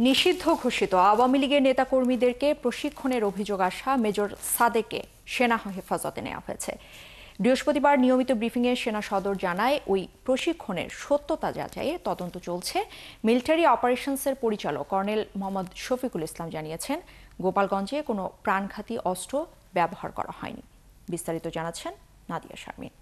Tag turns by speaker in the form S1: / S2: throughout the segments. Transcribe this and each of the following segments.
S1: নিষিদ্ধ ঘোষিত আওয়ামী লীগের নেতাকর্মীদেরকে প্রশিক্ষণের অভিযোগ আসা মেজর সাদেককে সেনা হেফাজতে নেওয়া হয়েছে। বৃহস্পতিবার নিয়মিত ব্রিফিংয়ে সেনা সদর জানায়, ওই প্রশিক্ষণের সত্যতা যাচাইয়ে তদন্ত চলছে। মিলিটারি অপারেশনসের পরিচালক কর্নেল মোহাম্মদ শফিকুল ইসলাম জানিয়েছেন, গোপালগঞ্জে কোনো প্রাণঘাতী অস্ত্র ব্যবহার করা হয়নি। বিস্তারিত জানাচ্ছেন নাদিয়া শারমিন।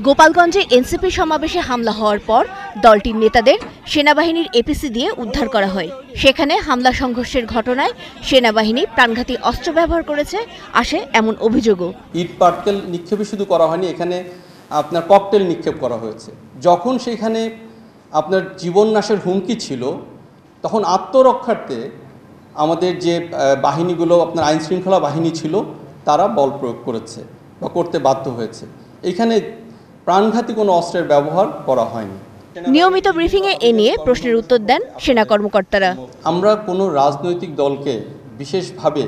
S2: গোপালগঞ্জে এনসিপি সমাবেশে হামলা হওয়ার পর দলটির নেতাদের সেনাবাহিনীর এপিসি দিয়ে উদ্ধার করা হয়। সেখানে হামলা সংঘর্ষের ঘটনায় সেনাবাহিনী প্রাণঘাতী অস্ত্র ব্যবহার করেছে আসে এমন অভিযোগও।
S3: ইট পাটকেল নিক্ষেপে শুধু করা হয়নি, এখানে আপনার ককটেল নিক্ষেপ করা হয়েছে। যখন সেখানে আপনার জীবন নাশের হুমকি ছিল, তখন আত্মরক্ষার্থে আমাদের যে বাহিনীগুলো আপনার আইন শৃঙ্খলা বাহিনী ছিল, তারা বল প্রয়োগ করেছে বা করতে বাধ্য হয়েছে। এখানে প্রাণঘাতী কোনো অস্ত্রের ব্যবহার করা হয়নি।
S2: নিয়মিত ব্রিফিংয়ে এ নিয়ে প্রশ্নের উত্তর দেন সেনা কর্মকর্তারা।
S3: আমরা কোনো রাজনৈতিক দলকে বিশেষভাবে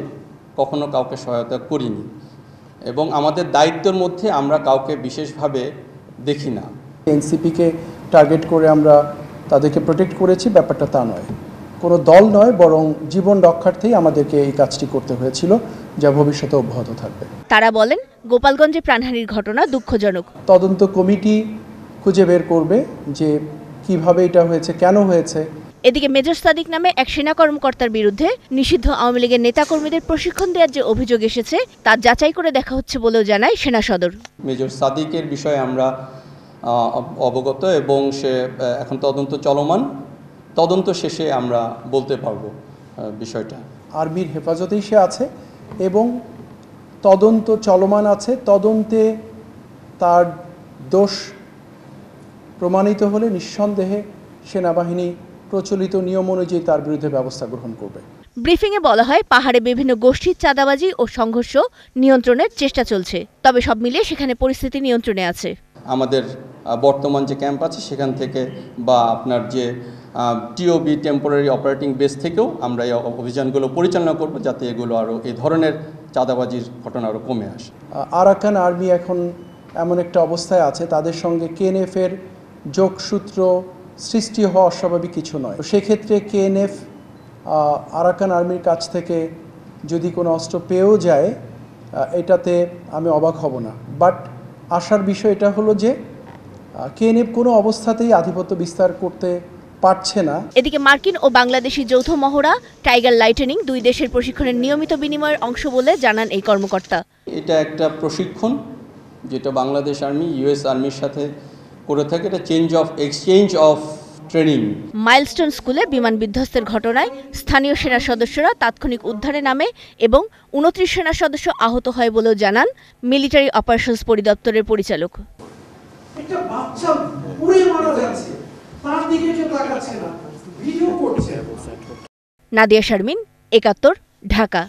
S3: কখনো কাউকে সহায়তা করিনি এবং আমাদের দায়িত্বের মধ্যে আমরা কাউকে বিশেষভাবে দেখি না।
S4: এনসিপিকে টার্গেট করে আমরা তাদেরকে প্রোটেক্ট করেছি, ব্যাপারটা তা নয়। কোনো দল নয়, বরং জীবন রক্ষার্থেই আমাদেরকে এই কাজটি করতে হয়েছিল, যা ভবিষ্যতে অব্যাহত থাকবে।
S2: তারা বলেন, গোপালগঞ্জে প্রাণহানির ঘটনা দুঃখজনক।
S4: তদন্ত কমিটি খুঁজে বের করবে যে কিভাবে এটা হয়েছে, কেন হয়েছে।
S2: এদিকে মেজর সাদিক নামে এক সেনা কর্মকর্তার বিরুদ্ধে নিষিদ্ধ আওয়ামী লীগের নেতাকর্মীদের প্রশিক্ষণ দেওয়ার যে অভিযোগ এসেছে তা যাচাই করে দেখা হচ্ছে বলেও জানায় সেনা সদর।
S3: মেজর সাদিকের বিষয়ে আমরা অবগত এবং সে এখন তদন্ত চলমান। তদন্ত শেষে আমরা বলতে পারবো বিষয়টা।
S4: আর্মির হেফাজতেই সে আছে এবং তদন্ত চলমান আছে। তদন্তে তার দোষ প্রমাণিত হলে নিঃসন্দেহে সেনাবাহিনী প্রচলিত নিয়ম অনুযায়ী তার বিরুদ্ধে ব্যবস্থা গ্রহণ করবে।
S2: ব্রিফিংয়ে বলা হয়, পাহাড়ে বিভিন্ন গোষ্ঠীর চাঁদাবাজি ও সংঘর্ষ নিয়ন্ত্রণের চেষ্টা চলছে, তবে সব মিলিয়ে সেখানে পরিস্থিতি নিয়ন্ত্রণে আছে।
S3: আমাদের বর্তমান যে ক্যাম্প আছে সেখান থেকে বা আপনার যে টিওবি টেম্পোরারি অপারেটিং বেস থেকেও আমরা এই অভিযানগুলো পরিচালনা করব, যাতে এগুলো আরও এই ধরনের চাঁদাবাজির ঘটনা আরও কমে আসে।
S4: আরাকান আর্মি এখন এমন একটা অবস্থায় আছে, তাদের সঙ্গে কেএনএফের যোগসূত্র সৃষ্টি হওয়া অস্বাভাবিক কিছু নয়। সেক্ষেত্রে কেএনএফ আরাকান আর্মির কাছ থেকে যদি কোনো অস্ত্র পেয়েও যায়, এটাতে আমি অবাক হব না। বাট আশার বিষয় এটা হলো যে কেএনএফ কোনো অবস্থাতেই আধিপত্য বিস্তার করতে পারছে না।
S2: এদিকে মার্কিন ও বাংলাদেশি যৌথ মহড়া টাইগার লাইটেনিং দুই দেশের প্রশিক্ষণের নিয়মিত বিনিময়ের অংশ বলে জানান এই কর্মকর্তা।
S3: এটা একটা প্রশিক্ষণ যেটা বাংলাদেশ আর্মি ইউএস আর্মির সাথে করে থাকে। এটা এক্সচেঞ্জ অফ ট্রেনিং।
S2: মাইলস্টোন স্কুলে বিমান বিধ্বস্তের ঘটনায় স্থানীয় সেনা সদস্যরা তাৎক্ষণিক উদ্ধারে নামে এবং 29 সেনা সদস্য আহত হয় বলেও জানান মিলিটারি অপারেশনস পরিদপ্তরের পরিচালক।
S5: একটা বাচ্চা পুড়ে মারা যাচ্ছে, তার দিকে কেউ তাকাচ্ছে না, ভিডিও করছে।
S2: নাদিয়া শারমিন, ৭১, ঢাকা।